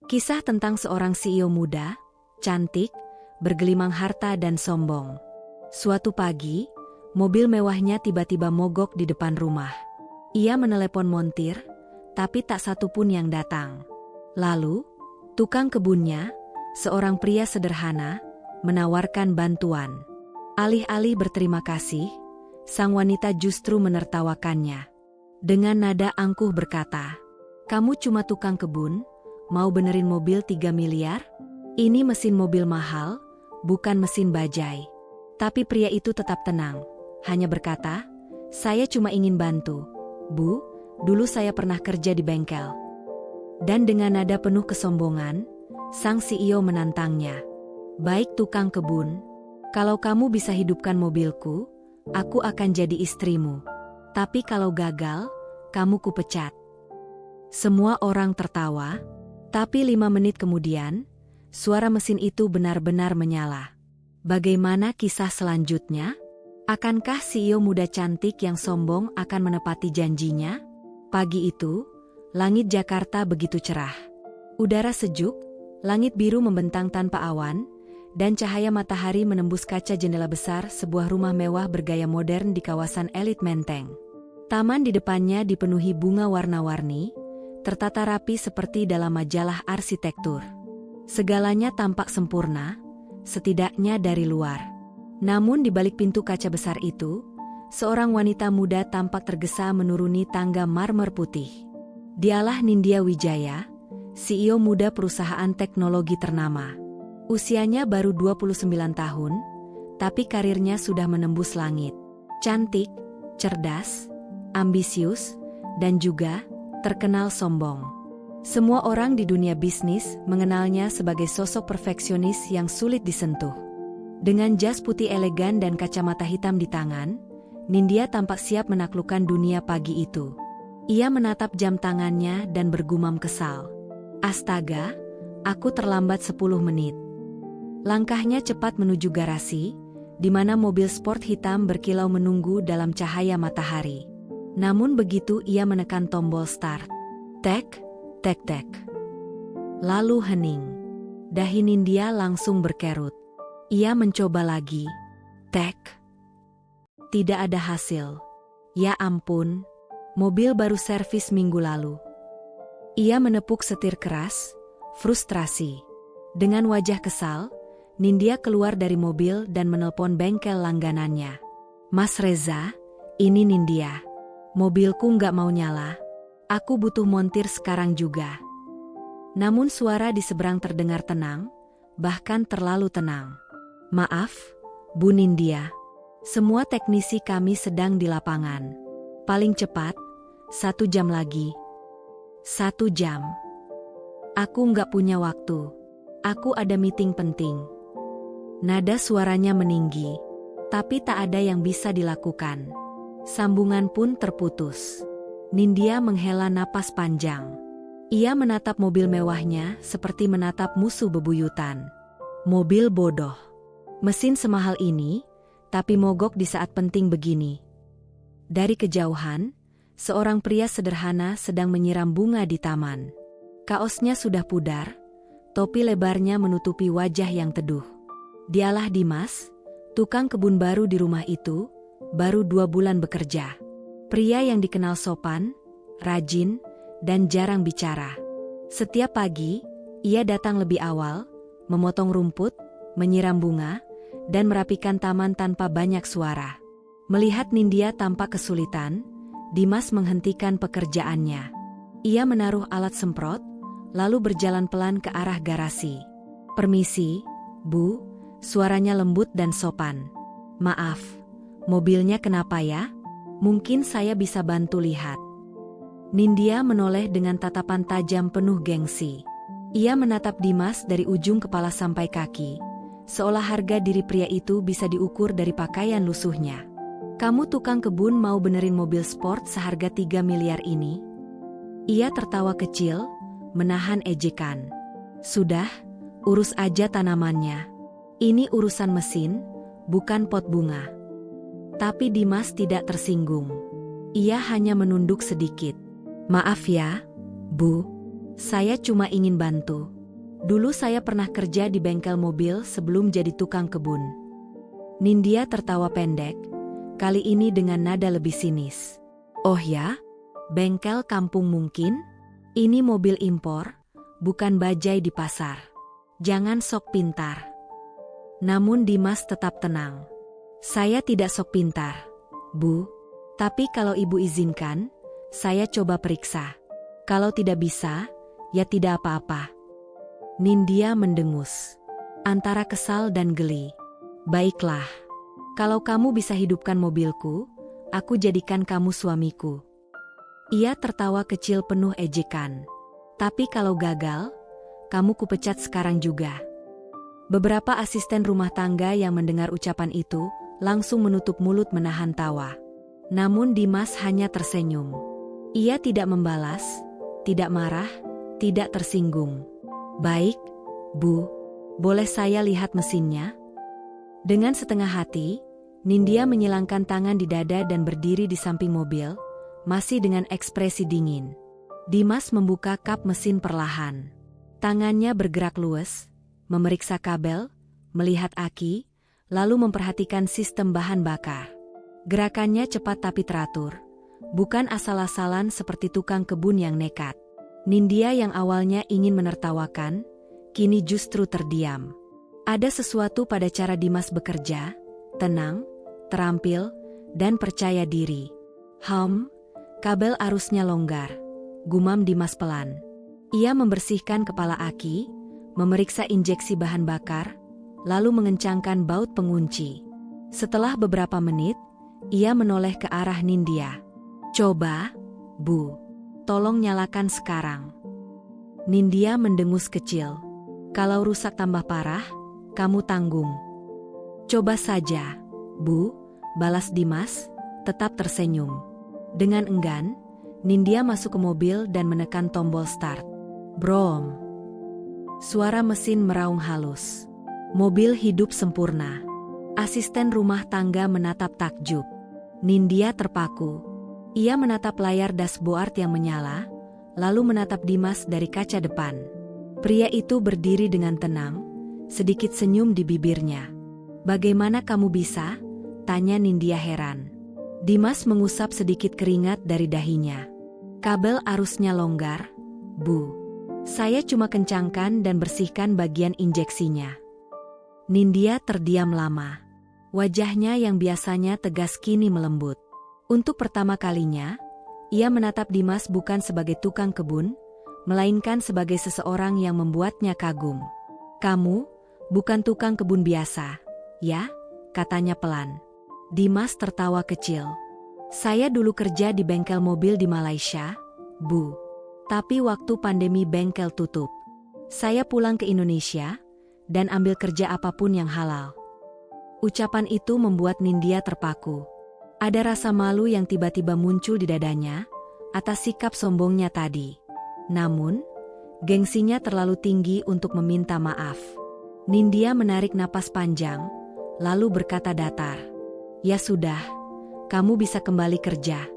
Kisah tentang seorang CEO muda, cantik, bergelimang harta dan sombong. Suatu pagi, mobil mewahnya tiba-tiba mogok di depan rumah. Ia menelepon montir, tapi tak satu pun yang datang. Lalu, tukang kebunnya, seorang pria sederhana, menawarkan bantuan. Alih-alih berterima kasih, sang wanita justru menertawakannya. Dengan nada angkuh berkata, "Kamu cuma tukang kebun, mau benerin mobil 3 miliar? Ini mesin mobil mahal, bukan mesin bajai." Tapi pria itu tetap tenang, hanya berkata, "Saya cuma ingin bantu. Bu, dulu saya pernah kerja di bengkel." Dan dengan nada penuh kesombongan, sang CEO menantangnya. "Baik tukang kebun, kalau kamu bisa hidupkan mobilku, aku akan jadi istrimu. Tapi kalau gagal, kamu kupecat." Semua orang tertawa, tapi 5 menit kemudian, suara mesin itu benar-benar menyala. Bagaimana kisah selanjutnya? Akankah CEO muda cantik yang sombong akan menepati janjinya? Pagi itu, langit Jakarta begitu cerah. Udara sejuk, langit biru membentang tanpa awan, dan cahaya matahari menembus kaca jendela besar sebuah rumah mewah bergaya modern di kawasan elit Menteng. Taman di depannya dipenuhi bunga warna-warni, tertata rapi seperti dalam majalah arsitektur. Segalanya tampak sempurna, setidaknya dari luar. Namun di balik pintu kaca besar itu, seorang wanita muda tampak tergesa menuruni tangga marmer putih. Dialah Nindya Wijaya, CEO muda perusahaan teknologi ternama. Usianya baru 29 tahun, tapi karirnya sudah menembus langit. Cantik, cerdas, ambisius, dan juga terkenal sombong. Semua orang di dunia bisnis mengenalnya sebagai sosok perfeksionis yang sulit disentuh. Dengan jas putih elegan dan kacamata hitam di tangan, Nindya tampak siap menaklukkan dunia pagi itu. Ia menatap jam tangannya dan bergumam kesal. "Astaga, aku terlambat 10 menit." Langkahnya cepat menuju garasi, di mana mobil sport hitam berkilau menunggu dalam cahaya matahari. Namun begitu ia menekan tombol start, tek, tek, tek. Lalu hening. Dahi Nindya langsung berkerut. Ia mencoba lagi. Tek. Tidak ada hasil. Ya ampun, mobil baru servis minggu lalu. Ia menepuk setir keras, frustrasi. Dengan wajah kesal, Nindya keluar dari mobil dan menelpon bengkel langganannya. "Mas Reza, ini Nindya. Mobilku nggak mau nyala. Aku butuh montir sekarang juga." Namun suara di seberang terdengar tenang, bahkan terlalu tenang. "Maaf, Bu Nindya. Semua teknisi kami sedang di lapangan. Paling cepat, 1 jam lagi." 1 jam. "Aku nggak punya waktu. Aku ada meeting penting." Nada suaranya meninggi, tapi tak ada yang bisa dilakukan. Sambungan pun terputus. Nindya menghela napas panjang. Ia menatap mobil mewahnya seperti menatap musuh bebuyutan. Mobil bodoh. Mesin semahal ini, tapi mogok di saat penting begini. Dari kejauhan, seorang pria sederhana sedang menyiram bunga di taman. Kaosnya sudah pudar, topi lebarnya menutupi wajah yang teduh. Dialah Dimas, tukang kebun baru di rumah itu, baru 2 bulan bekerja. Pria yang dikenal sopan, rajin, dan jarang bicara. Setiap pagi, ia datang lebih awal, memotong rumput, menyiram bunga, dan merapikan taman tanpa banyak suara. Melihat Nindya tampak kesulitan, Dimas menghentikan pekerjaannya. Ia menaruh alat semprot, lalu berjalan pelan ke arah garasi. "Permisi, Bu," suaranya lembut dan sopan. "Maaf, mobilnya kenapa ya? Mungkin saya bisa bantu lihat." Nindya menoleh dengan tatapan tajam penuh gengsi. Ia menatap Dimas dari ujung kepala sampai kaki, seolah harga diri pria itu bisa diukur dari pakaian lusuhnya. "Kamu tukang kebun mau benerin mobil sport seharga 3 miliar ini?" Ia tertawa kecil, menahan ejekan. "Sudah, urus aja tanamannya. Ini urusan mesin, bukan pot bunga." Tapi Dimas tidak tersinggung. Ia hanya menunduk sedikit. "Maaf ya, Bu. Saya cuma ingin bantu. Dulu saya pernah kerja di bengkel mobil sebelum jadi tukang kebun. Nindya tertawa pendek, kali ini dengan nada lebih sinis. Oh ya? Bengkel kampung mungkin? Ini mobil impor, bukan bajai di pasar. Jangan sok pintar. Namun Dimas tetap tenang. Saya tidak sok pintar, Bu. Tapi kalau Ibu izinkan, saya coba periksa. Kalau tidak bisa, ya tidak apa-apa. Nindya mendengus, antara kesal dan geli. Baiklah, kalau kamu bisa hidupkan mobilku, aku jadikan kamu suamiku. Ia tertawa kecil penuh ejekan. Tapi kalau gagal, kamu kupecat sekarang juga. Beberapa asisten rumah tangga yang mendengar ucapan itu, langsung menutup mulut menahan tawa. Namun Dimas hanya tersenyum. Ia tidak membalas, tidak marah, tidak tersinggung. Baik, Bu, boleh saya lihat mesinnya? Dengan setengah hati, Nindya menyilangkan tangan di dada dan berdiri di samping mobil, masih dengan ekspresi dingin. Dimas membuka kap mesin perlahan. Tangannya bergerak luwes, memeriksa kabel, melihat aki, lalu memperhatikan sistem bahan bakar. Gerakannya cepat tapi teratur, bukan asal-asalan seperti tukang kebun yang nekat. Nindya yang awalnya ingin menertawakan, kini justru terdiam. Ada sesuatu pada cara Dimas bekerja, tenang, terampil, dan percaya diri. Kabel arusnya longgar, gumam Dimas pelan. Ia membersihkan kepala aki, memeriksa injeksi bahan bakar, lalu mengencangkan baut pengunci. Setelah beberapa menit, ia menoleh ke arah Nindya. Coba, Bu. Tolong nyalakan sekarang. Nindya mendengus kecil. Kalau rusak tambah parah, kamu tanggung. Coba saja, Bu, balas Dimas, tetap tersenyum. Dengan enggan, Nindya masuk ke mobil dan menekan tombol start. Brom. Suara mesin meraung halus. Mobil hidup sempurna. Asisten rumah tangga menatap takjub. Nindya terpaku. Ia menatap layar dashboard yang menyala, lalu menatap Dimas dari kaca depan. Pria itu berdiri dengan tenang, sedikit senyum di bibirnya. Bagaimana kamu bisa? Tanya Nindya heran. Dimas mengusap sedikit keringat dari dahinya. Kabel arusnya longgar, Bu. Saya cuma kencangkan dan bersihkan bagian injeksinya. Nindya terdiam lama. Wajahnya yang biasanya tegas kini melembut. Untuk pertama kalinya, ia menatap Dimas bukan sebagai tukang kebun, melainkan sebagai seseorang yang membuatnya kagum. Kamu, bukan tukang kebun biasa, ya? Katanya pelan. Dimas tertawa kecil. Saya dulu kerja di bengkel mobil di Malaysia, Bu. Tapi waktu pandemi bengkel tutup. Saya pulang ke Indonesia, dan ambil kerja apapun yang halal. Ucapan itu membuat Nindya terpaku. Ada rasa malu yang tiba-tiba muncul di dadanya, atas sikap sombongnya tadi. Namun, gengsinya terlalu tinggi untuk meminta maaf. Nindya menarik napas panjang, lalu berkata datar. Ya sudah, kamu bisa kembali kerja.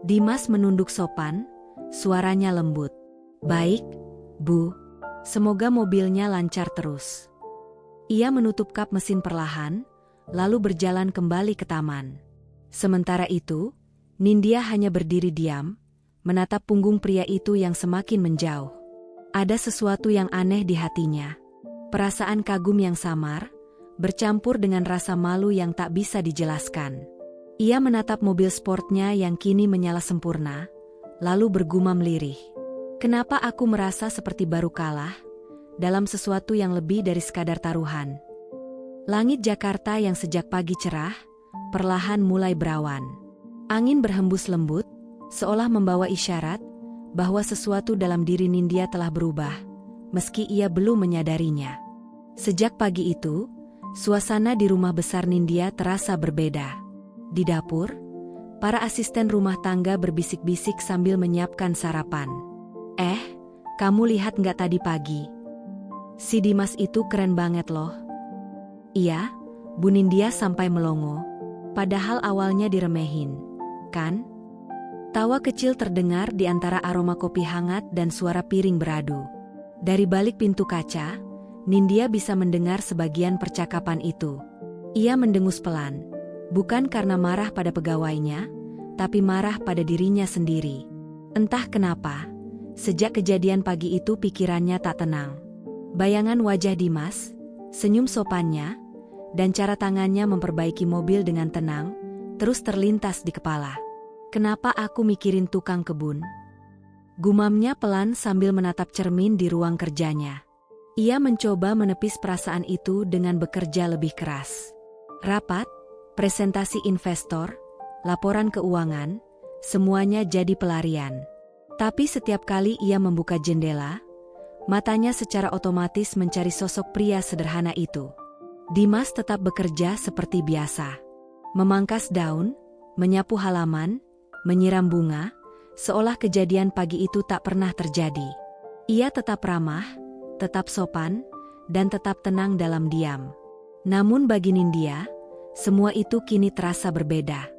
Dimas menunduk sopan, suaranya lembut. Baik, Bu. Semoga mobilnya lancar terus. Ia menutup kap mesin perlahan, lalu berjalan kembali ke taman. Sementara itu, Nindya hanya berdiri diam, menatap punggung pria itu yang semakin menjauh. Ada sesuatu yang aneh di hatinya. Perasaan kagum yang samar, bercampur dengan rasa malu yang tak bisa dijelaskan. Ia menatap mobil sportnya yang kini menyala sempurna, lalu bergumam lirih. Kenapa aku merasa seperti baru kalah, dalam sesuatu yang lebih dari sekadar taruhan? Langit Jakarta yang sejak pagi cerah, perlahan mulai berawan. Angin berhembus lembut, seolah membawa isyarat bahwa sesuatu dalam diri Nindya telah berubah, meski ia belum menyadarinya. Sejak pagi itu, suasana di rumah besar Nindya terasa berbeda. Di dapur, para asisten rumah tangga berbisik-bisik sambil menyiapkan sarapan. Kamu lihat nggak tadi pagi? Si Dimas itu keren banget loh. Iya, Bu Nindya sampai melongo. Padahal awalnya diremehin, kan? Tawa kecil terdengar di antara aroma kopi hangat dan suara piring beradu. Dari balik pintu kaca, Nindya bisa mendengar sebagian percakapan itu. Ia mendengus pelan, bukan karena marah pada pegawainya, tapi marah pada dirinya sendiri. Entah kenapa, sejak kejadian pagi itu pikirannya tak tenang. Bayangan wajah Dimas, senyum sopannya, dan cara tangannya memperbaiki mobil dengan tenang, terus terlintas di kepala. Kenapa aku mikirin tukang kebun? Gumamnya pelan sambil menatap cermin di ruang kerjanya. Ia mencoba menepis perasaan itu dengan bekerja lebih keras. Rapat, presentasi investor, laporan keuangan, semuanya jadi pelarian. Tapi setiap kali ia membuka jendela, matanya secara otomatis mencari sosok pria sederhana itu. Dimas tetap bekerja seperti biasa. Memangkas daun, menyapu halaman, menyiram bunga, seolah kejadian pagi itu tak pernah terjadi. Ia tetap ramah, tetap sopan, dan tetap tenang dalam diam. Namun bagi Nindya, semua itu kini terasa berbeda.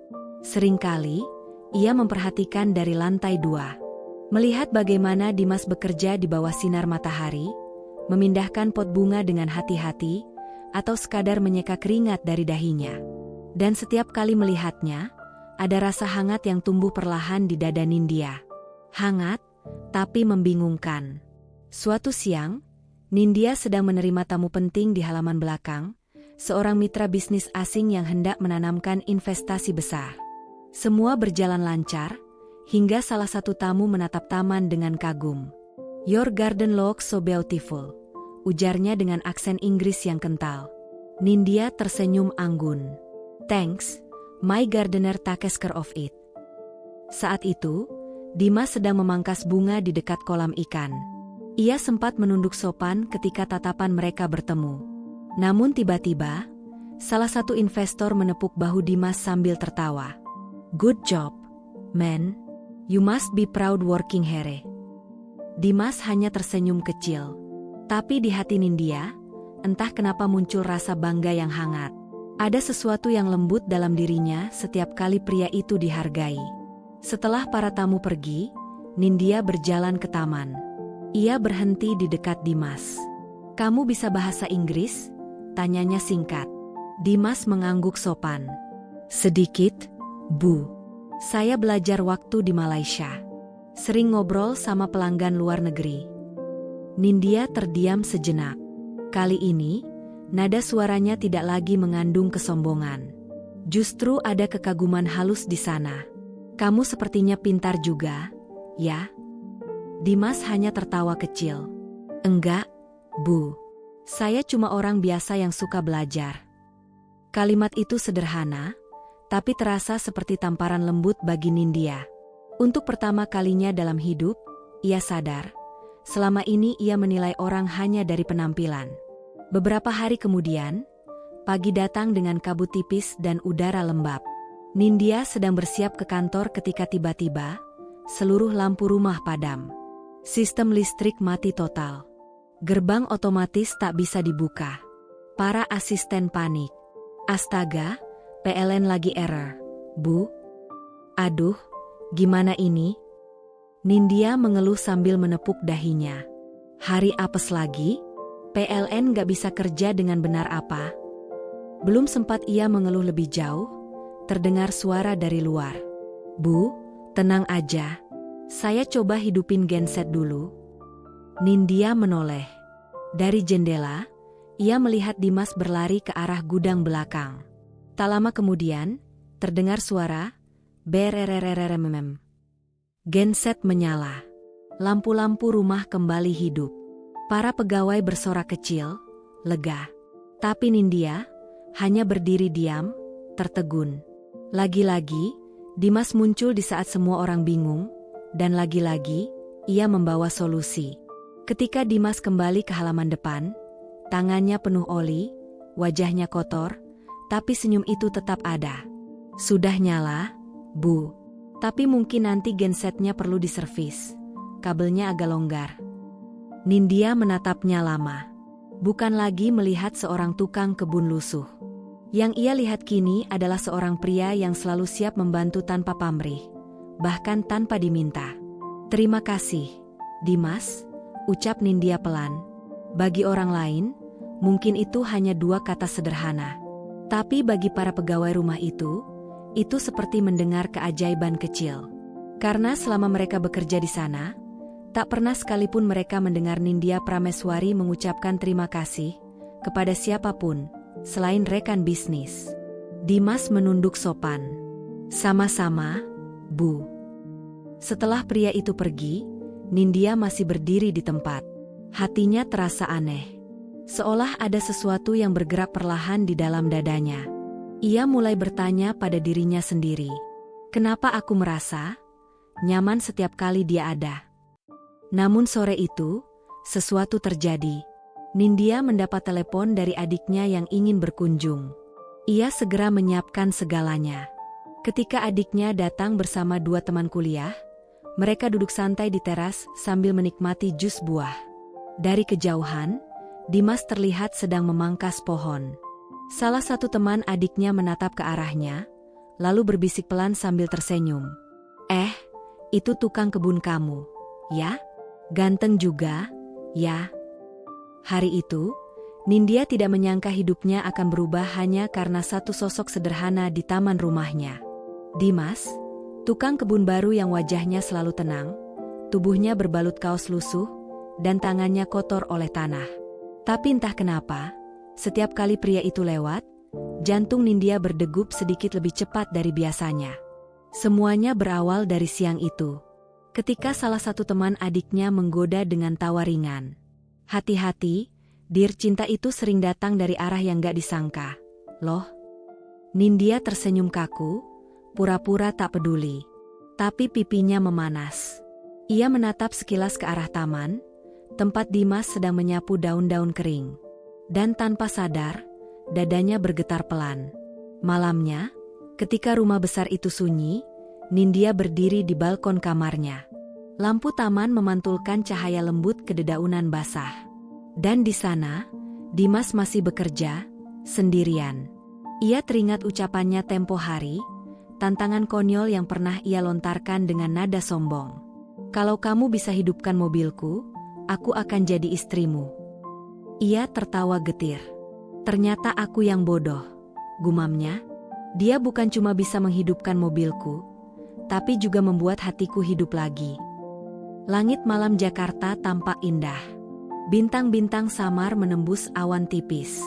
Seringkali, ia memperhatikan dari lantai 2. Melihat bagaimana Dimas bekerja di bawah sinar matahari, memindahkan pot bunga dengan hati-hati, atau sekadar menyeka keringat dari dahinya. Dan setiap kali melihatnya, ada rasa hangat yang tumbuh perlahan di dada Nindya. Hangat, tapi membingungkan. Suatu siang, Nindya sedang menerima tamu penting di halaman belakang, seorang mitra bisnis asing yang hendak menanamkan investasi besar. Semua berjalan lancar, hingga salah satu tamu menatap taman dengan kagum. "Your garden looks so beautiful," ujarnya dengan aksen Inggris yang kental. Nindya tersenyum anggun. "Thanks, my gardener takes care of it." Saat itu, Dimas sedang memangkas bunga di dekat kolam ikan. Ia sempat menunduk sopan ketika tatapan mereka bertemu. Namun tiba-tiba, salah satu investor menepuk bahu Dimas sambil tertawa. "Good job, man. You must be proud working here." Dimas hanya tersenyum kecil. Tapi di hati Nindya, entah kenapa muncul rasa bangga yang hangat. Ada sesuatu yang lembut dalam dirinya setiap kali pria itu dihargai. Setelah para tamu pergi, Nindya berjalan ke taman. Ia berhenti di dekat Dimas. "Kamu bisa bahasa Inggris?" tanyanya singkat. Dimas mengangguk sopan. "Sedikit, Bu. Saya belajar waktu di Malaysia. Sering ngobrol sama pelanggan luar negeri." Nindya terdiam sejenak. Kali ini, nada suaranya tidak lagi mengandung kesombongan. Justru ada kekaguman halus di sana. "Kamu sepertinya pintar juga, ya?" Dimas hanya tertawa kecil. "Enggak, Bu. Saya cuma orang biasa yang suka belajar." Kalimat itu sederhana, tapi terasa seperti tamparan lembut bagi Nindya. Untuk pertama kalinya dalam hidup, ia sadar, selama ini ia menilai orang hanya dari penampilan. Beberapa hari kemudian, pagi datang dengan kabut tipis dan udara lembab. Nindya sedang bersiap ke kantor ketika tiba-tiba, seluruh lampu rumah padam. Sistem listrik mati total. Gerbang otomatis tak bisa dibuka. Para asisten panik. "Astaga, PLN lagi error, Bu." "Aduh, gimana ini?" Nindya mengeluh sambil menepuk dahinya. "Hari apes lagi? PLN gak bisa kerja dengan benar apa?" Belum sempat ia mengeluh lebih jauh, terdengar suara dari luar. "Bu, tenang aja. Saya coba hidupin genset dulu." Nindya menoleh. Dari jendela, ia melihat Dimas berlari ke arah gudang belakang. Tak lama kemudian, terdengar suara berererereremem. Genset menyala. Lampu-lampu rumah kembali hidup. Para pegawai bersorak kecil, lega. Tapi Nindya hanya berdiri diam, tertegun. Lagi-lagi, Dimas muncul di saat semua orang bingung, dan lagi-lagi, ia membawa solusi. Ketika Dimas kembali ke halaman depan, tangannya penuh oli, wajahnya kotor, tapi senyum itu tetap ada. "Sudah nyala, Bu. Tapi mungkin nanti gensetnya perlu diservis. Kabelnya agak longgar." Nindya menatapnya lama. Bukan lagi melihat seorang tukang kebun lusuh. Yang ia lihat kini adalah seorang pria yang selalu siap membantu tanpa pamrih. bahkan tanpa diminta. "Terima kasih, Dimas," ucap Nindya pelan. Bagi orang lain, mungkin itu hanya dua kata sederhana. Tapi bagi para pegawai rumah itu seperti mendengar keajaiban kecil. Karena selama mereka bekerja di sana, tak pernah sekalipun mereka mendengar Nindya Prameswari mengucapkan terima kasih kepada siapapun selain rekan bisnis. Dimas menunduk sopan. "Sama-sama, Bu." Setelah pria itu pergi, Nindya masih berdiri di tempat. Hatinya terasa aneh. Seolah ada sesuatu yang bergerak perlahan di dalam dadanya. Ia mulai bertanya pada dirinya sendiri. Kenapa aku merasa nyaman setiap kali dia ada? Namun sore itu, sesuatu terjadi. Nindya mendapat telepon dari adiknya yang ingin berkunjung. Ia segera menyiapkan segalanya. Ketika adiknya datang bersama dua teman kuliah, mereka duduk santai di teras sambil menikmati jus buah. Dari kejauhan, Dimas terlihat sedang memangkas pohon. Salah satu teman adiknya menatap ke arahnya, lalu berbisik pelan sambil tersenyum. Itu tukang kebun kamu, ya? Ganteng juga, ya?" Hari itu, Nindya tidak menyangka hidupnya akan berubah hanya karena satu sosok sederhana di taman rumahnya. Dimas, tukang kebun baru yang wajahnya selalu tenang, tubuhnya berbalut kaos lusuh, dan tangannya kotor oleh tanah. Tapi entah kenapa, setiap kali pria itu lewat, jantung Nindya berdegup sedikit lebih cepat dari biasanya. Semuanya berawal dari siang itu. Ketika salah satu teman adiknya menggoda dengan tawa ringan. "Hati-hati, dir cinta itu sering datang dari arah yang gak disangka, loh." Nindya tersenyum kaku, pura-pura tak peduli. Tapi pipinya memanas. Ia menatap sekilas ke arah taman, tempat Dimas sedang menyapu daun-daun kering. Dan tanpa sadar, dadanya bergetar pelan. Malamnya, ketika rumah besar itu sunyi, Nindya berdiri di balkon kamarnya. Lampu taman memantulkan cahaya lembut ke dedaunan basah. Dan di sana, Dimas masih bekerja, sendirian. Ia teringat ucapannya tempo hari, tantangan konyol yang pernah ia lontarkan dengan nada sombong. "Kalau kamu bisa hidupkan mobilku, aku akan jadi istrimu." Ia tertawa getir. "Ternyata aku yang bodoh," gumamnya. "Dia bukan cuma bisa menghidupkan mobilku, tapi juga membuat hatiku hidup lagi." Langit malam Jakarta tampak indah. Bintang-bintang samar menembus awan tipis.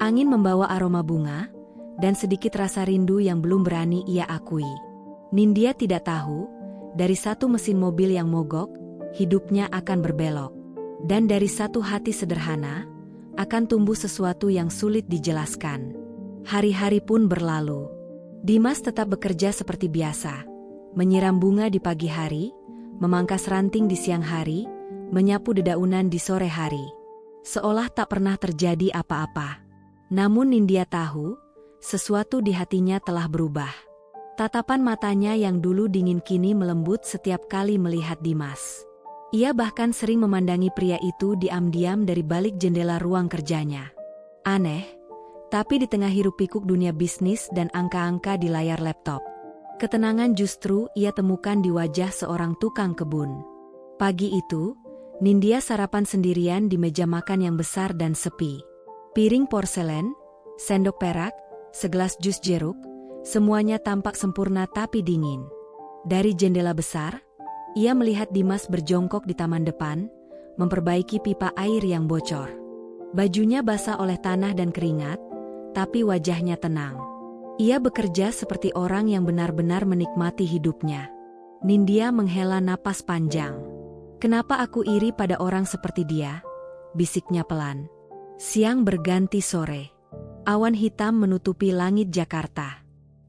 Angin membawa aroma bunga, dan sedikit rasa rindu yang belum berani ia akui. Nindya tidak tahu, dari satu mesin mobil yang mogok, hidupnya akan berbelok. Dan dari satu hati sederhana, akan tumbuh sesuatu yang sulit dijelaskan. Hari-hari pun berlalu. Dimas tetap bekerja seperti biasa. Menyiram bunga di pagi hari, memangkas ranting di siang hari, menyapu dedaunan di sore hari. Seolah tak pernah terjadi apa-apa. Namun Nindya tahu, sesuatu di hatinya telah berubah. Tatapan matanya yang dulu dingin kini melembut setiap kali melihat Dimas. Ia bahkan sering memandangi pria itu diam-diam dari balik jendela ruang kerjanya. Aneh, tapi di tengah hiruk-pikuk dunia bisnis dan angka-angka di layar laptop, ketenangan justru ia temukan di wajah seorang tukang kebun. Pagi itu, Nindya sarapan sendirian di meja makan yang besar dan sepi. Piring porselen, sendok perak, segelas jus jeruk, semuanya tampak sempurna tapi dingin. Dari jendela besar, ia melihat Dimas berjongkok di taman depan, memperbaiki pipa air yang bocor. Bajunya basah oleh tanah dan keringat, tapi wajahnya tenang. Ia bekerja seperti orang yang benar-benar menikmati hidupnya. Nindya menghela napas panjang. "Kenapa aku iri pada orang seperti dia?" bisiknya pelan. Siang berganti sore. Awan hitam menutupi langit Jakarta.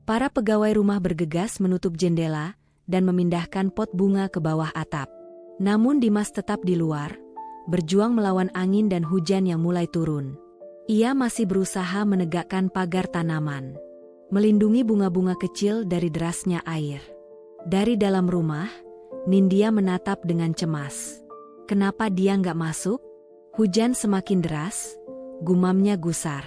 Para pegawai rumah bergegas menutup jendela dan memindahkan pot bunga ke bawah atap. Namun Dimas tetap di luar, berjuang melawan angin dan hujan yang mulai turun. Ia masih berusaha menegakkan pagar tanaman, melindungi bunga-bunga kecil dari derasnya air. Dari dalam rumah, Nindya menatap dengan cemas. Kenapa dia nggak masuk? Hujan semakin deras, gumamnya gusar.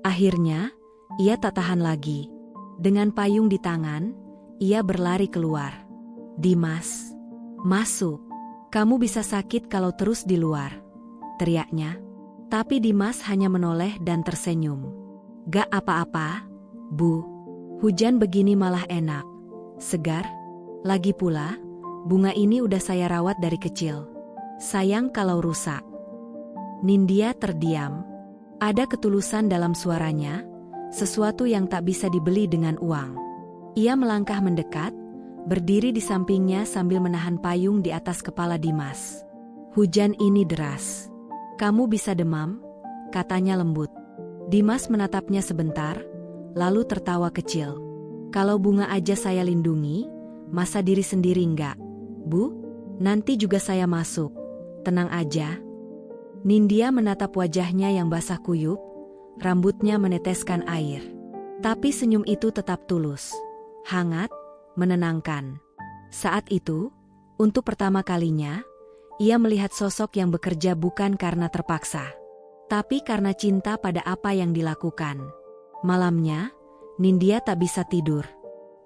Akhirnya, ia tak tahan lagi. Dengan payung di tangan, ia berlari keluar. "Dimas, masuk. Kamu bisa sakit kalau terus di luar," teriaknya. Tapi Dimas hanya menoleh dan tersenyum. "Gak apa-apa, Bu. Hujan begini malah enak. Segar. Lagi pula, bunga ini udah saya rawat dari kecil. Sayang kalau rusak." Nindya terdiam. Ada ketulusan dalam suaranya, sesuatu yang tak bisa dibeli dengan uang. Ia melangkah mendekat, berdiri di sampingnya sambil menahan payung di atas kepala Dimas. "Hujan ini deras. Kamu bisa demam?" katanya lembut. Dimas menatapnya sebentar, lalu tertawa kecil. "Kalau bunga aja saya lindungi, masa diri sendiri enggak, Bu? Nanti juga saya masuk. Tenang aja." Nindya menatap wajahnya yang basah kuyup, rambutnya meneteskan air. Tapi senyum itu tetap tulus, hangat, menenangkan. Saat itu, untuk pertama kalinya, ia melihat sosok yang bekerja bukan karena terpaksa, tapi karena cinta pada apa yang dilakukan. Malamnya, Nindya tak bisa tidur.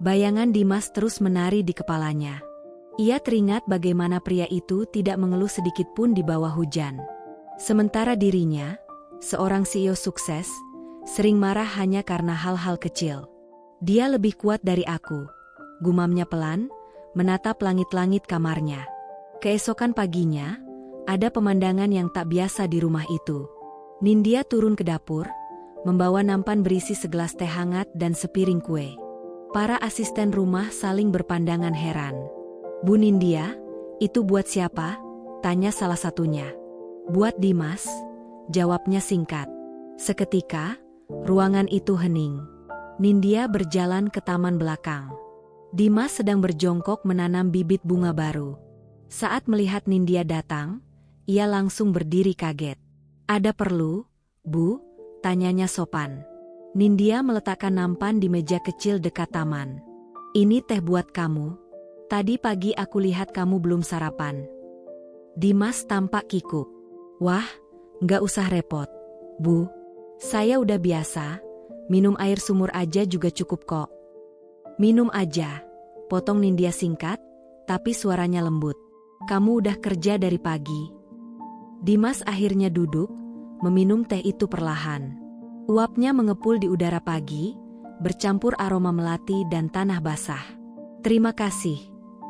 Bayangan Dimas terus menari di kepalanya. Ia teringat bagaimana pria itu tidak mengeluh sedikit pun di bawah hujan. Sementara dirinya, seorang CEO sukses, sering marah hanya karena hal-hal kecil. "Dia lebih kuat dari aku," gumamnya pelan, menatap langit-langit kamarnya. Keesokan paginya, ada pemandangan yang tak biasa di rumah itu. Nindya turun ke dapur, membawa nampan berisi segelas teh hangat dan sepiring kue. Para asisten rumah saling berpandangan heran. "Bu Nindya, itu buat siapa?" tanya salah satunya. "Buat Dimas," jawabnya singkat. Seketika, ruangan itu hening. Nindya berjalan ke taman belakang. Dimas sedang berjongkok menanam bibit bunga baru. Saat melihat Nindya datang, ia langsung berdiri kaget. "Ada perlu, Bu?" tanyanya sopan. Nindya meletakkan nampan di meja kecil dekat taman. "Ini teh buat kamu. Tadi pagi aku lihat kamu belum sarapan." Dimas tampak kikuk. "Wah, nggak usah repot, Bu. Saya udah biasa, minum air sumur aja juga cukup kok." "Minum aja," potong Nindya singkat, tapi suaranya lembut. "Kamu udah kerja dari pagi." Dimas akhirnya duduk, meminum teh itu perlahan. Uapnya mengepul di udara pagi, bercampur aroma melati dan tanah basah. "Terima kasih,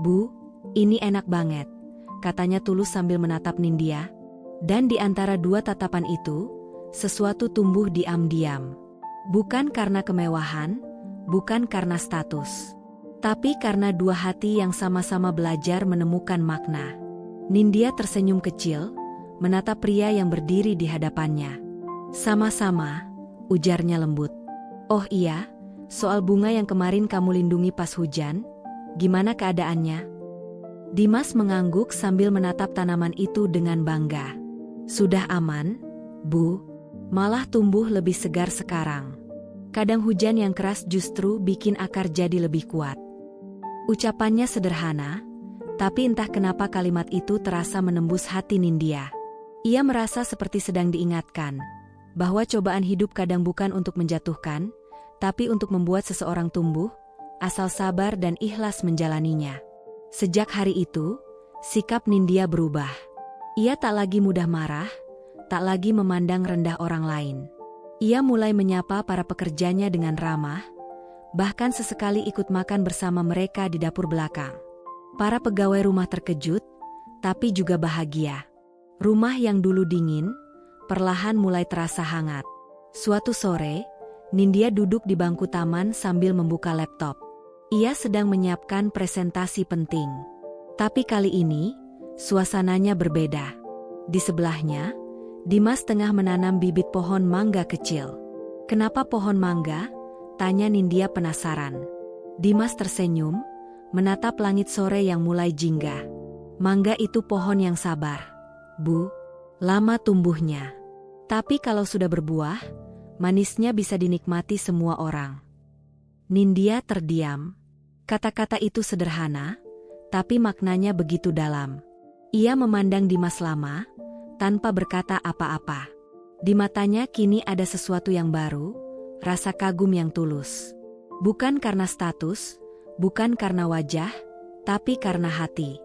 Bu, ini enak banget," katanya tulus sambil menatap Nindya. Dan di antara dua tatapan itu, sesuatu tumbuh diam-diam. Bukan karena kemewahan, bukan karena status, tapi karena dua hati yang sama-sama belajar menemukan makna. Nindya tersenyum kecil, menatap pria yang berdiri di hadapannya. "Sama-sama," ujarnya lembut. "Oh iya, soal bunga yang kemarin kamu lindungi pas hujan, gimana keadaannya?" Dimas mengangguk sambil menatap tanaman itu dengan bangga. "Sudah aman, Bu. Malah tumbuh lebih segar sekarang. Kadang hujan yang keras justru bikin akar jadi lebih kuat." Ucapannya sederhana, tapi entah kenapa kalimat itu terasa menembus hati Nindya. Ia merasa seperti sedang diingatkan bahwa cobaan hidup kadang bukan untuk menjatuhkan, tapi untuk membuat seseorang tumbuh, asal sabar dan ikhlas menjalaninya. Sejak hari itu, sikap Nindya berubah. Ia tak lagi mudah marah, tak lagi memandang rendah orang lain. Ia mulai menyapa para pekerjanya dengan ramah, bahkan sesekali ikut makan bersama mereka di dapur belakang. Para pegawai rumah terkejut, tapi juga bahagia. Rumah yang dulu dingin, perlahan mulai terasa hangat. Suatu sore, Nindya duduk di bangku taman sambil membuka laptop. Ia sedang menyiapkan presentasi penting. Tapi kali ini, suasananya berbeda. Di sebelahnya, Dimas tengah menanam bibit pohon mangga kecil. "Kenapa pohon mangga?" tanya Nindya penasaran. Dimas tersenyum, menatap langit sore yang mulai jingga. "Mangga itu pohon yang sabar, Bu. Lama tumbuhnya. Tapi kalau sudah berbuah, manisnya bisa dinikmati semua orang." Nindya terdiam. Kata-kata itu sederhana, tapi maknanya begitu dalam. Ia memandang Dimas lama, tanpa berkata apa-apa. Di matanya kini ada sesuatu yang baru, rasa kagum yang tulus. Bukan karena status, bukan karena wajah, tapi karena hati.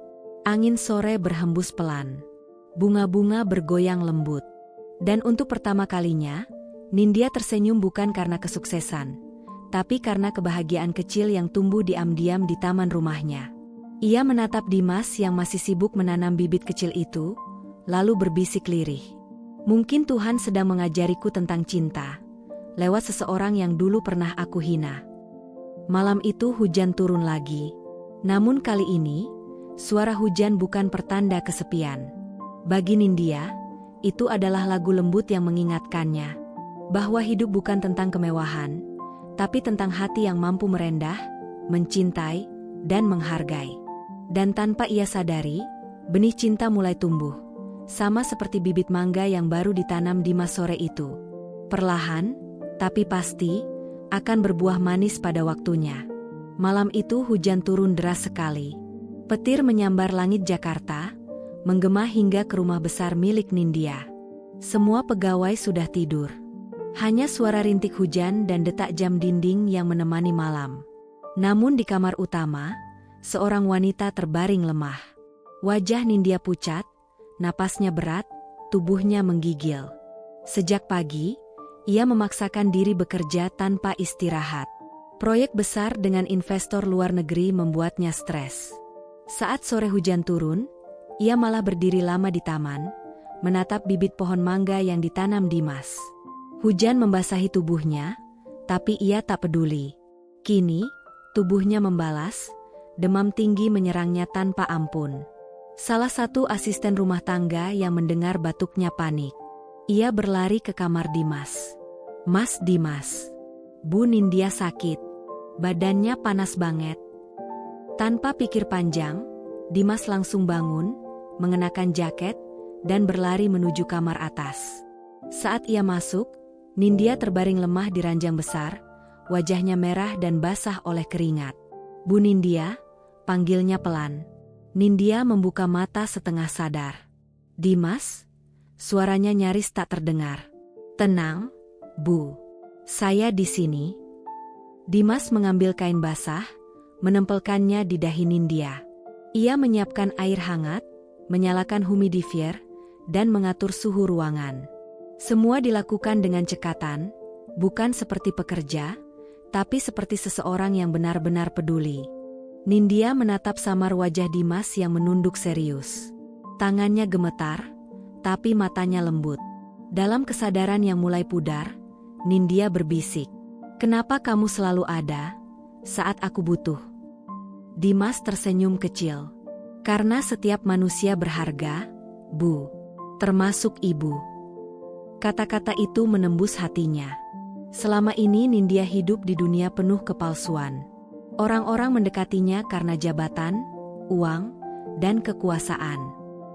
Angin sore berhembus pelan. Bunga-bunga bergoyang lembut. Dan untuk pertama kalinya, Nindya tersenyum bukan karena kesuksesan, tapi karena kebahagiaan kecil yang tumbuh diam-diam di taman rumahnya. Ia menatap Dimas yang masih sibuk menanam bibit kecil itu, lalu berbisik lirih. Mungkin Tuhan sedang mengajariku tentang cinta, lewat seseorang yang dulu pernah aku hina. Malam itu hujan turun lagi. Namun kali ini, suara hujan bukan pertanda kesepian. Bagi Nindya, itu adalah lagu lembut yang mengingatkannya bahwa hidup bukan tentang kemewahan, tapi tentang hati yang mampu merendah, mencintai, dan menghargai. Dan tanpa ia sadari, benih cinta mulai tumbuh, sama seperti bibit mangga yang baru ditanam Dimas sore itu. Perlahan, tapi pasti, akan berbuah manis pada waktunya. Malam itu hujan turun deras sekali. Petir menyambar langit Jakarta, menggema hingga ke rumah besar milik Nindya. Semua pegawai sudah tidur. Hanya suara rintik hujan dan detak jam dinding yang menemani malam. Namun di kamar utama, seorang wanita terbaring lemah. Wajah Nindya pucat, napasnya berat, tubuhnya menggigil. Sejak pagi, ia memaksakan diri bekerja tanpa istirahat. Proyek besar dengan investor luar negeri membuatnya stres. Saat sore hujan turun, ia malah berdiri lama di taman, menatap bibit pohon mangga yang ditanam Dimas. Hujan membasahi tubuhnya, tapi ia tak peduli. Kini, tubuhnya membalas, demam tinggi menyerangnya tanpa ampun. Salah satu asisten rumah tangga yang mendengar batuknya panik. Ia berlari ke kamar Dimas. "Mas Dimas, Bu Nindya sakit. Badannya panas banget." Tanpa pikir panjang, Dimas langsung bangun, mengenakan jaket, dan berlari menuju kamar atas. Saat ia masuk, Nindya terbaring lemah di ranjang besar, wajahnya merah dan basah oleh keringat. "Bu Nindya," panggilnya pelan. Nindya membuka mata setengah sadar. "Dimas?" Suaranya nyaris tak terdengar. "Tenang, Bu. Saya di sini." Dimas mengambil kain basah, menempelkannya di dahi Nindya. Ia menyiapkan air hangat, menyalakan humidifier, dan mengatur suhu ruangan. Semua dilakukan dengan cekatan, bukan seperti pekerja, tapi seperti seseorang yang benar-benar peduli. Nindya menatap samar wajah Dimas yang menunduk serius. Tangannya gemetar, tapi matanya lembut. Dalam kesadaran yang mulai pudar, Nindya berbisik, "Kenapa kamu selalu ada saat aku butuh?" Dimas tersenyum kecil. "Karena setiap manusia berharga, Bu. Termasuk Ibu." Kata-kata itu menembus hatinya. Selama ini Nindya hidup di dunia penuh kepalsuan. Orang-orang mendekatinya karena jabatan, uang, dan kekuasaan.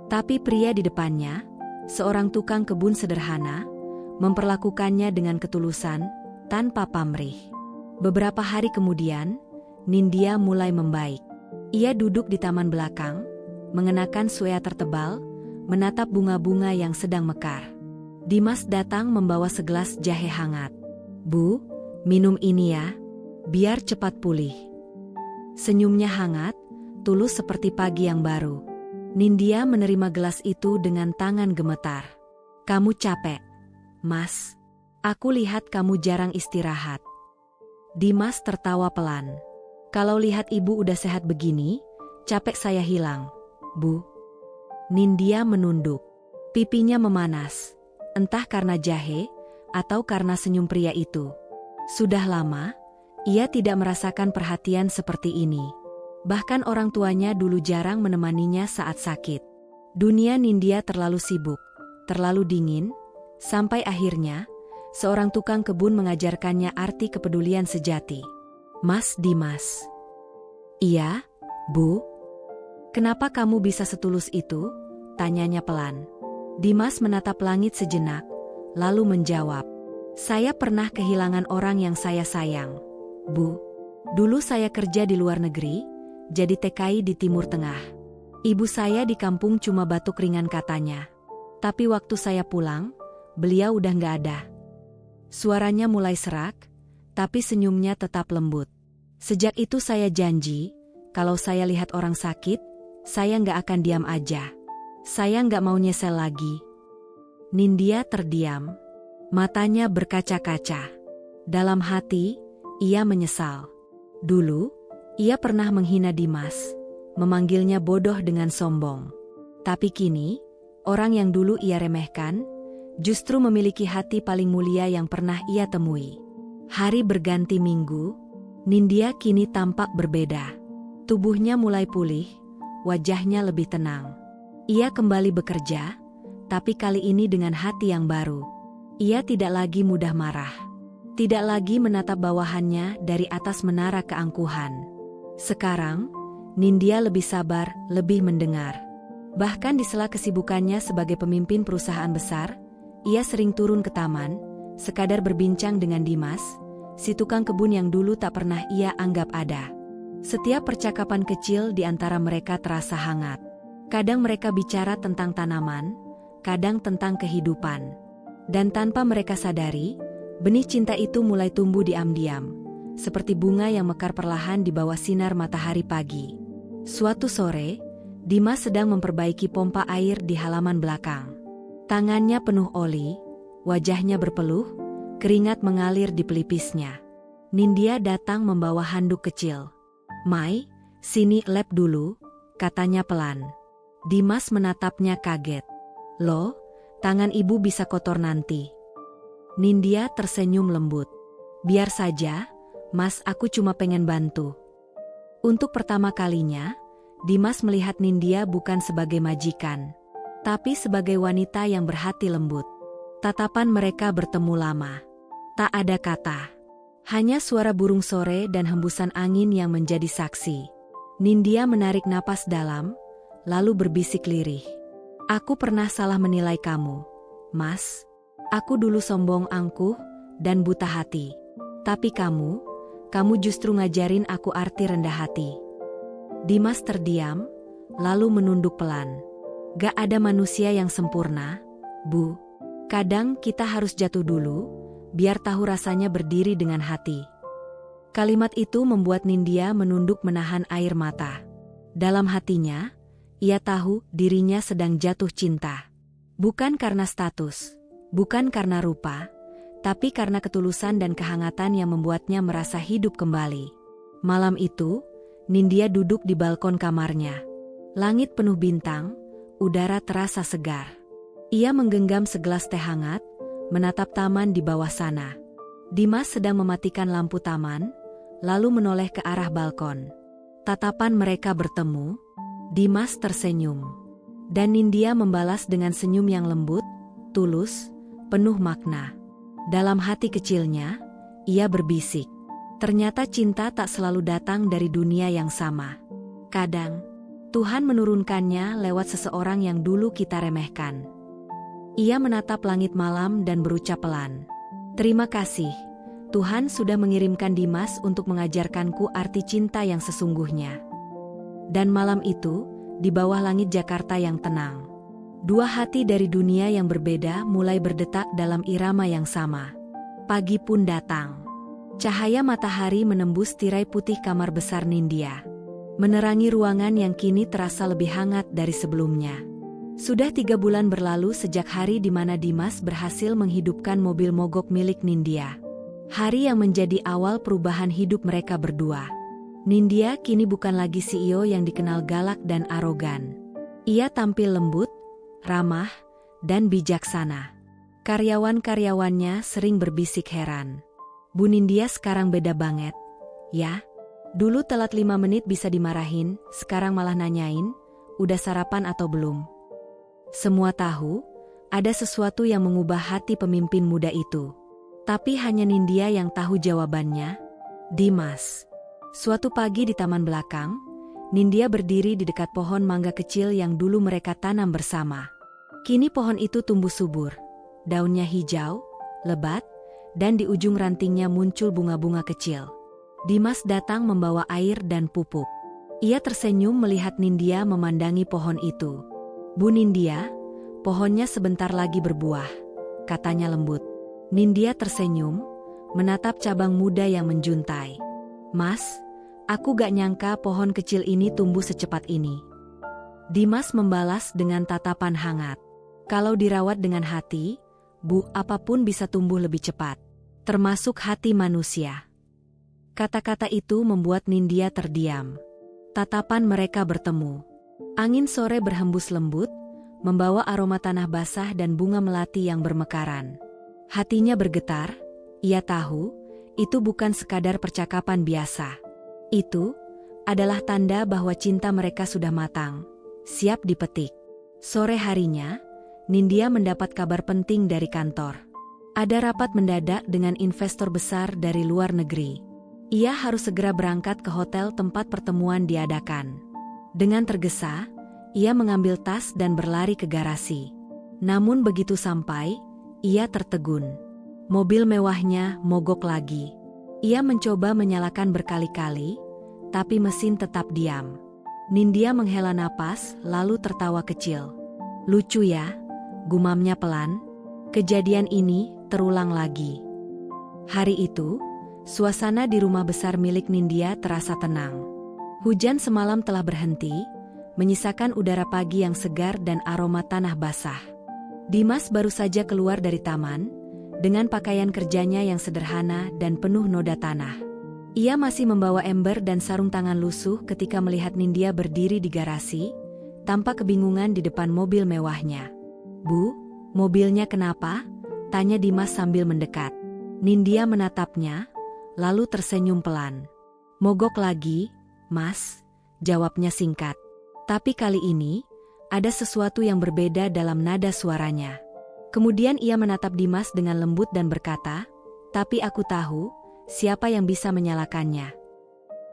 Tapi pria di depannya, seorang tukang kebun sederhana, memperlakukannya dengan ketulusan, tanpa pamrih. Beberapa hari kemudian, Nindya mulai membaik. Ia duduk di taman belakang, mengenakan sweater tebal, menatap bunga-bunga yang sedang mekar. Dimas datang membawa segelas jahe hangat. "Bu, minum ini ya, biar cepat pulih." Senyumnya hangat, tulus seperti pagi yang baru. Nindya menerima gelas itu dengan tangan gemetar. "Kamu capek, Mas. Aku lihat kamu jarang istirahat." Dimas tertawa pelan. "Kalau lihat ibu udah sehat begini, capek saya hilang, Bu." Nindya menunduk. Pipinya memanas, entah karena jahe, atau karena senyum pria itu. Sudah lama, ia tidak merasakan perhatian seperti ini. Bahkan orang tuanya dulu jarang menemaninya saat sakit. Dunia Nindya terlalu sibuk, terlalu dingin, sampai akhirnya, seorang tukang kebun mengajarkannya arti kepedulian sejati. "Mas Dimas." "Iya, Bu." "Kenapa kamu bisa setulus itu?" tanyanya pelan. Dimas menatap langit sejenak, lalu menjawab, "Saya pernah kehilangan orang yang saya sayang, Bu. Dulu saya kerja di luar negeri, jadi TKI di Timur Tengah. Ibu saya di kampung cuma batuk ringan katanya. Tapi waktu saya pulang, beliau udah nggak ada." Suaranya mulai serak, tapi senyumnya tetap lembut. "Sejak itu saya janji, kalau saya lihat orang sakit, saya nggak akan diam aja. Saya nggak mau nyesel lagi. Nindya terdiam. Matanya berkaca-kaca. Dalam hati, ia menyesal. Dulu, ia pernah menghina Dimas, memanggilnya bodoh dengan sombong. Tapi kini, orang yang dulu ia remehkan, justru memiliki hati paling mulia yang pernah ia temui. Hari berganti minggu, Nindya kini tampak berbeda. Tubuhnya mulai pulih, wajahnya lebih tenang. Ia kembali bekerja, tapi kali ini dengan hati yang baru. Ia tidak lagi mudah marah. Tidak lagi menatap bawahannya dari atas menara keangkuhan. Sekarang, Nindya lebih sabar, lebih mendengar. Bahkan di sela kesibukannya sebagai pemimpin perusahaan besar, ia sering turun ke taman, sekadar berbincang dengan Dimas, si tukang kebun yang dulu tak pernah ia anggap ada. Setiap percakapan kecil di antara mereka terasa hangat. Kadang mereka bicara tentang tanaman, kadang tentang kehidupan. Dan tanpa mereka sadari, benih cinta itu mulai tumbuh diam-diam, seperti bunga yang mekar perlahan di bawah sinar matahari pagi. Suatu sore, Dimas sedang memperbaiki pompa air di halaman belakang. Tangannya penuh oli, wajahnya berpeluh, keringat mengalir di pelipisnya. Nindya datang membawa handuk kecil. "Mai, sini lap dulu," katanya pelan. Dimas menatapnya kaget. "Loh, tangan ibu bisa kotor nanti." Nindya tersenyum lembut. "Biar saja, Mas, aku cuma pengen bantu." Untuk pertama kalinya, Dimas melihat Nindya bukan sebagai majikan, tapi sebagai wanita yang berhati lembut. Tatapan mereka bertemu lama. Tak ada kata. Hanya suara burung sore dan hembusan angin yang menjadi saksi. Nindya menarik napas dalam, lalu berbisik lirih. "Aku pernah salah menilai kamu, Mas. Aku dulu sombong, angkuh, dan buta hati. Tapi kamu justru ngajarin aku arti rendah hati." Dimas terdiam, lalu menunduk pelan. "Gak ada manusia yang sempurna, Bu. Kadang kita harus jatuh dulu, biar tahu rasanya berdiri dengan hati." Kalimat itu membuat Nindya menunduk menahan air mata. Dalam hatinya, ia tahu dirinya sedang jatuh cinta. Bukan karena status, bukan karena rupa, tapi karena ketulusan dan kehangatan yang membuatnya merasa hidup kembali. Malam itu, Nindya duduk di balkon kamarnya. Langit penuh bintang, udara terasa segar. Ia menggenggam segelas teh hangat, menatap taman di bawah sana. Dimas sedang mematikan lampu taman, lalu menoleh ke arah balkon. Tatapan mereka bertemu. Dimas tersenyum. Dan Nindya membalas dengan senyum yang lembut, tulus, penuh makna. Dalam hati kecilnya, ia berbisik. Ternyata cinta tak selalu datang dari dunia yang sama. Kadang, Tuhan menurunkannya lewat seseorang yang dulu kita remehkan. Ia menatap langit malam dan berucap pelan, "Terima kasih, Tuhan sudah mengirimkan Dimas untuk mengajarkanku arti cinta yang sesungguhnya." Dan malam itu, di bawah langit Jakarta yang tenang, dua hati dari dunia yang berbeda mulai berdetak dalam irama yang sama. Pagi pun datang. Cahaya matahari menembus tirai putih kamar besar Nindya, menerangi ruangan yang kini terasa lebih hangat dari sebelumnya. Sudah 3 bulan berlalu sejak hari di mana Dimas berhasil menghidupkan mobil mogok milik Nindya. Hari yang menjadi awal perubahan hidup mereka berdua. Nindya kini bukan lagi CEO yang dikenal galak dan arogan. Ia tampil lembut, ramah, dan bijaksana. Karyawan-karyawannya sering berbisik heran. "Bu Nindya sekarang beda banget, ya? Dulu telat 5 menit bisa dimarahin, sekarang malah nanyain, udah sarapan atau belum?" Semua tahu, ada sesuatu yang mengubah hati pemimpin muda itu. Tapi hanya Nindya yang tahu jawabannya. Dimas. Suatu pagi di taman belakang, Nindya berdiri di dekat pohon mangga kecil yang dulu mereka tanam bersama. Kini pohon itu tumbuh subur, daunnya hijau, lebat, dan di ujung rantingnya muncul bunga-bunga kecil. Dimas datang membawa air dan pupuk. Ia tersenyum melihat Nindya memandangi pohon itu. "Bu Nindya, pohonnya sebentar lagi berbuah," katanya lembut. Nindya tersenyum, menatap cabang muda yang menjuntai. "Mas, Aku gak nyangka pohon kecil ini tumbuh secepat ini. Dimas membalas dengan tatapan hangat. Kalau dirawat dengan hati, Bu, apapun bisa tumbuh lebih cepat. Termasuk hati manusia. Kata-kata itu membuat Nindya terdiam. Tatapan mereka bertemu. Angin sore berhembus lembut, membawa aroma tanah basah dan bunga melati yang bermekaran. Hatinya bergetar, ia tahu, itu bukan sekadar percakapan biasa. Itu adalah tanda bahwa cinta mereka sudah matang, siap dipetik. Sore harinya, Nindya mendapat kabar penting dari kantor. Ada rapat mendadak dengan investor besar dari luar negeri. Ia harus segera berangkat ke hotel tempat pertemuan diadakan. Dengan tergesa, ia mengambil tas dan berlari ke garasi. Namun begitu sampai, ia tertegun. Mobil mewahnya mogok lagi. Ia mencoba menyalakan berkali-kali, tapi mesin tetap diam. Nindya menghela napas lalu tertawa kecil. Lucu ya, gumamnya pelan. Kejadian ini terulang lagi. Hari itu, suasana di rumah besar milik Nindya terasa tenang. Hujan semalam telah berhenti, menyisakan udara pagi yang segar dan aroma tanah basah. Dimas baru saja keluar dari taman, dengan pakaian kerjanya yang sederhana dan penuh noda tanah. Ia masih membawa ember dan sarung tangan lusuh ketika melihat Nindya berdiri di garasi, tanpa kebingungan di depan mobil mewahnya. Bu, mobilnya kenapa? Tanya Dimas sambil mendekat. Nindya menatapnya, lalu tersenyum pelan. Mogok lagi, Mas, jawabnya singkat. Tapi kali ini, ada sesuatu yang berbeda dalam nada suaranya. Kemudian ia menatap Dimas dengan lembut dan berkata, tapi aku tahu, siapa yang bisa menyalakannya.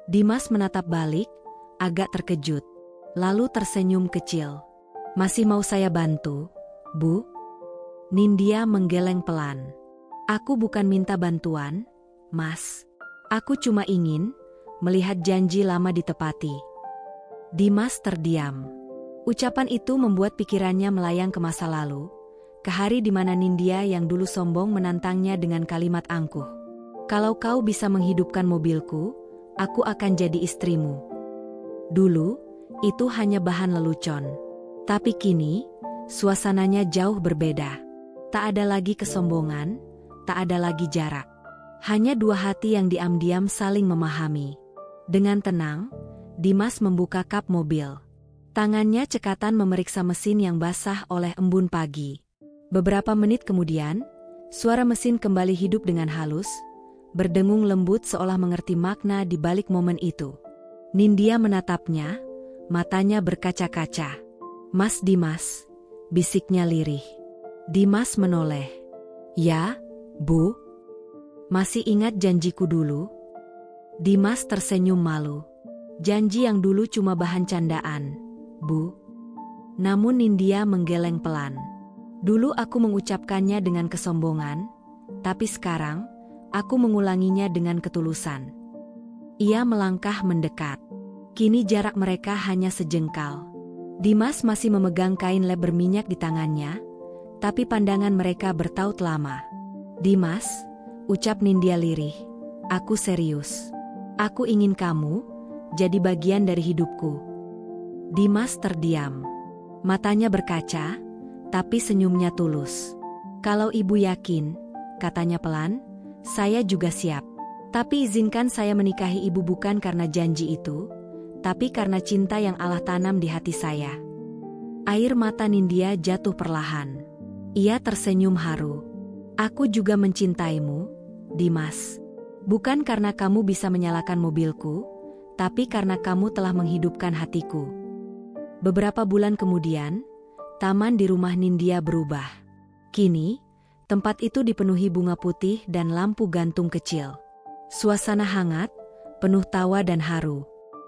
Dimas menatap balik, agak terkejut. Lalu tersenyum kecil. Masih mau saya bantu, Bu? Nindya menggeleng pelan. Aku bukan minta bantuan, Mas. Aku cuma ingin melihat janji lama ditepati. Dimas terdiam. Ucapan itu membuat pikirannya melayang ke masa lalu, ke hari di mana Nindya yang dulu sombong menantangnya dengan kalimat angkuh. Kalau kau bisa menghidupkan mobilku, aku akan jadi istrimu. Dulu, itu hanya bahan lelucon. Tapi kini, suasananya jauh berbeda. Tak ada lagi kesombongan, tak ada lagi jarak. Hanya dua hati yang diam-diam saling memahami. Dengan tenang, Dimas membuka kap mobil. Tangannya cekatan memeriksa mesin yang basah oleh embun pagi. Beberapa menit kemudian, suara mesin kembali hidup dengan halus, berdengung lembut seolah mengerti makna di balik momen itu. Nindya menatapnya, matanya berkaca-kaca. Mas Dimas, bisiknya lirih. Dimas menoleh. Ya, Bu? Masih ingat janjiku dulu? Dimas tersenyum malu. Janji yang dulu cuma bahan candaan, Bu. Namun Nindya menggeleng pelan. Dulu aku mengucapkannya dengan kesombongan, tapi sekarang, aku mengulanginya dengan ketulusan. Ia melangkah mendekat. Kini jarak mereka hanya sejengkal. Dimas masih memegang kain lem berminyak di tangannya, tapi pandangan mereka bertaut lama. Dimas, ucap Nindya lirih, aku serius. Aku ingin kamu jadi bagian dari hidupku. Dimas terdiam. Matanya berkaca, tapi senyumnya tulus. Kalau ibu yakin, katanya pelan, saya juga siap. Tapi izinkan saya menikahi ibu bukan karena janji itu, tapi karena cinta yang Allah tanam di hati saya. Air mata Nindya jatuh perlahan. Ia tersenyum haru. Aku juga mencintaimu, Dimas. Bukan karena kamu bisa menyalakan mobilku, tapi karena kamu telah menghidupkan hatiku. Beberapa bulan kemudian, taman di rumah Nindya berubah. Kini, tempat itu dipenuhi bunga putih dan lampu gantung kecil. Suasana hangat, penuh tawa dan haru.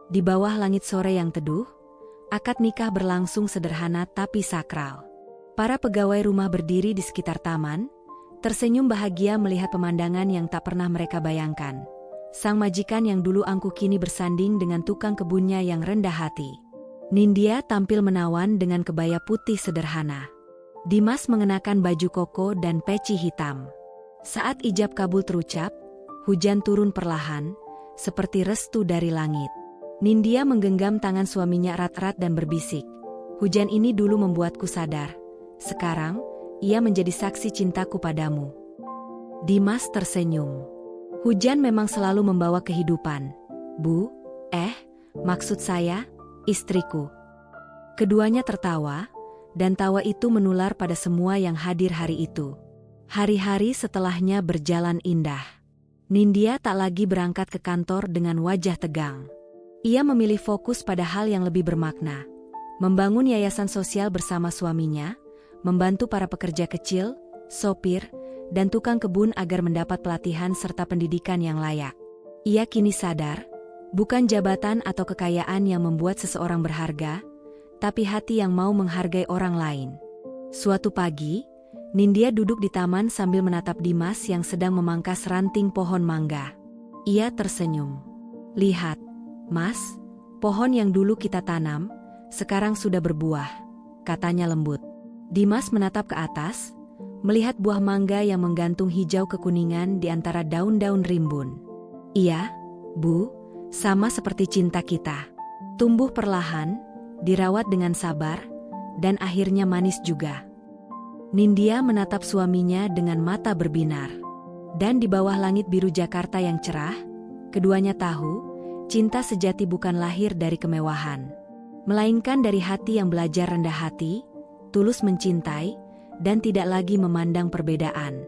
Di bawah langit sore yang teduh, akad nikah berlangsung sederhana tapi sakral. Para pegawai rumah berdiri di sekitar taman, tersenyum bahagia melihat pemandangan yang tak pernah mereka bayangkan. Sang majikan yang dulu angkuh kini bersanding dengan tukang kebunnya yang rendah hati. Nindya tampil menawan dengan kebaya putih sederhana. Dimas mengenakan baju koko dan peci hitam. Saat ijab kabul terucap, hujan turun perlahan, seperti restu dari langit. Nindya menggenggam tangan suaminya erat-erat dan berbisik, "Hujan ini dulu membuatku sadar. Sekarang, ia menjadi saksi cintaku padamu." Dimas tersenyum. "Hujan memang selalu membawa kehidupan, Bu. Maksud saya, istriku." Keduanya tertawa, dan tawa itu menular pada semua yang hadir hari itu. Hari-hari setelahnya berjalan indah. Nindya tak lagi berangkat ke kantor dengan wajah tegang. Ia memilih fokus pada hal yang lebih bermakna. Membangun yayasan sosial bersama suaminya, membantu para pekerja kecil, sopir, dan tukang kebun agar mendapat pelatihan serta pendidikan yang layak. Ia kini sadar, bukan jabatan atau kekayaan yang membuat seseorang berharga, tapi hati yang mau menghargai orang lain. Suatu pagi, Nindya duduk di taman sambil menatap Dimas yang sedang memangkas ranting pohon mangga. Ia tersenyum. "Lihat, Mas, pohon yang dulu kita tanam, sekarang sudah berbuah," katanya lembut. Dimas menatap ke atas, melihat buah mangga yang menggantung hijau kekuningan di antara daun-daun rimbun. "Iya, Bu, sama seperti cinta kita. Tumbuh perlahan, dirawat dengan sabar, dan akhirnya manis juga." Nindya menatap suaminya dengan mata berbinar. Dan di bawah langit biru Jakarta yang cerah, keduanya tahu, cinta sejati bukan lahir dari kemewahan, melainkan dari hati yang belajar rendah hati, tulus mencintai, dan tidak lagi memandang perbedaan.